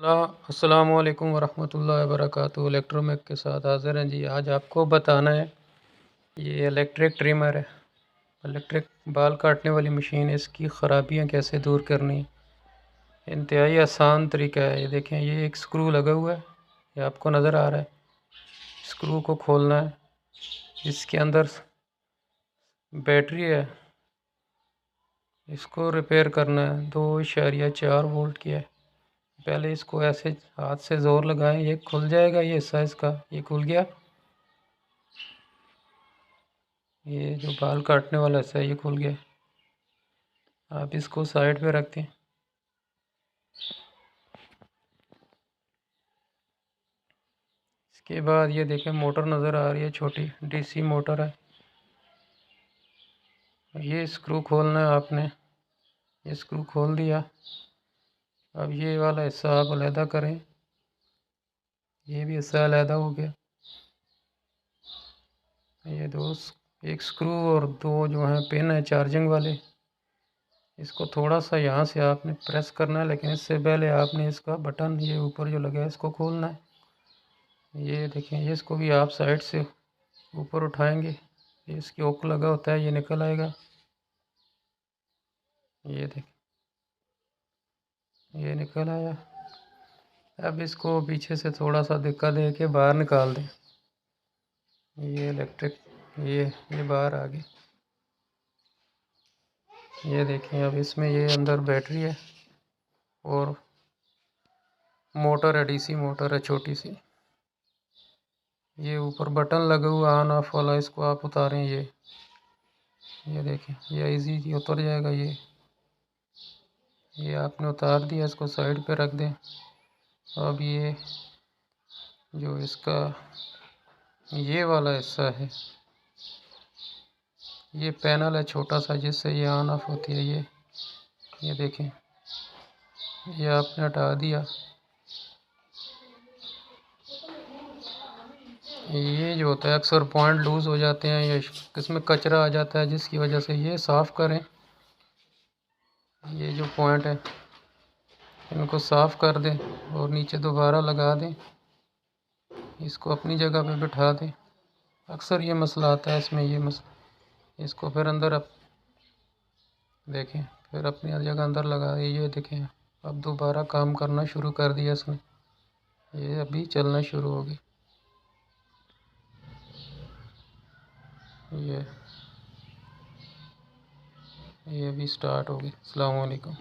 السلام علیکم ورحمۃ اللہ وبرکاتہ۔ الیکٹرومیک کے ساتھ حاضر ہیں جی۔ آج آپ کو بتانا ہے یہ الیکٹرک ٹریمر ہے، الیکٹرک بال کاٹنے والی مشین ہے، اس کی خرابیاں کیسے دور کرنی ہے۔ انتہائی آسان طریقہ ہے۔ یہ دیکھیں، یہ ایک سکرو لگا ہوا ہے، یہ آپ کو نظر آ رہا ہے۔ سکرو کو کھولنا ہے، اس کے اندر بیٹری ہے، اس کو ریپیئر کرنا ہے۔ 2.4 وولٹ کی ہے۔ پہلے اس کو ایسے ہاتھ سے زور لگائیں، یہ کھل جائے گا۔ یہ حصہ اس کا یہ کھل گیا، یہ جو بال کاٹنے والا حصہ ہے یہ کھل گیا۔ آپ اس کو سائڈ پہ رکھ دیں۔ اس کے بعد یہ دیکھیں موٹر نظر آ رہی ہے، چھوٹی ڈی سی موٹر ہے۔ یہ اسکرو کھولنا ہے آپ نے، یہ اسکرو کھول دیا۔ اب یہ والا حصہ آپ علیحدہ کریں، یہ بھی حصہ علیحدہ ہو گیا۔ یہ ایک سکرو اور دو جو ہیں پن ہیں چارجنگ والے، اس کو تھوڑا سا یہاں سے آپ نے پریس کرنا ہے، لیکن اس سے پہلے آپ نے اس کا بٹن یہ اوپر جو لگا ہے اس کو کھولنا ہے۔ یہ دیکھیں، یہ اس کو بھی آپ سائڈ سے اوپر اٹھائیں گے، یہ اس کی اوک لگا ہوتا ہے، یہ نکل آئے گا۔ یہ دیکھیں، یہ نکل آیا۔ اب اس کو پیچھے سے تھوڑا سا دھکا دے کے باہر نکال دیں۔ یہ الیکٹرک یہ باہر آ گئی۔ یہ دیکھیں، اب اس میں یہ اندر بیٹری ہے اور موٹر ہے، ڈی سی موٹر ہے چھوٹی سی۔ یہ اوپر بٹن لگا ہوا آن آف والا، اس کو آپ اتاریں۔ یہ دیکھیں، یہ ایزی اتر جائے گا۔ یہ آپ نے اتار دیا، اس کو سائڈ پہ رکھ دیں۔ اب یہ جو اس کا یہ والا حصہ ہے، یہ پینل ہے چھوٹا سا جس سے یہ آن آف ہوتی ہے۔ یہ دیکھیں، یہ آپ نے ہٹا دیا۔ یہ جو ہوتا ہے اکثر پوائنٹ لوز ہو جاتے ہیں یا اس میں کچرا آ جاتا ہے، جس کی وجہ سے یہ صاف کریں۔ یہ جو پوائنٹ ہے ان کو صاف کر دیں اور نیچے دوبارہ لگا دیں، اس کو اپنی جگہ پہ بٹھا دیں۔ اکثر یہ مسئلہ آتا ہے اس میں، یہ مسئلہ اس کو پھر اندر دیکھیں، پھر اپنی جگہ اندر لگا دیں۔ یہ دیکھیں، اب دوبارہ کام کرنا شروع کر دیا اس نے، یہ ابھی چلنا شروع ہو گئی۔ یہ ابھی سٹارٹ ہو گئی۔ السلام علیکم۔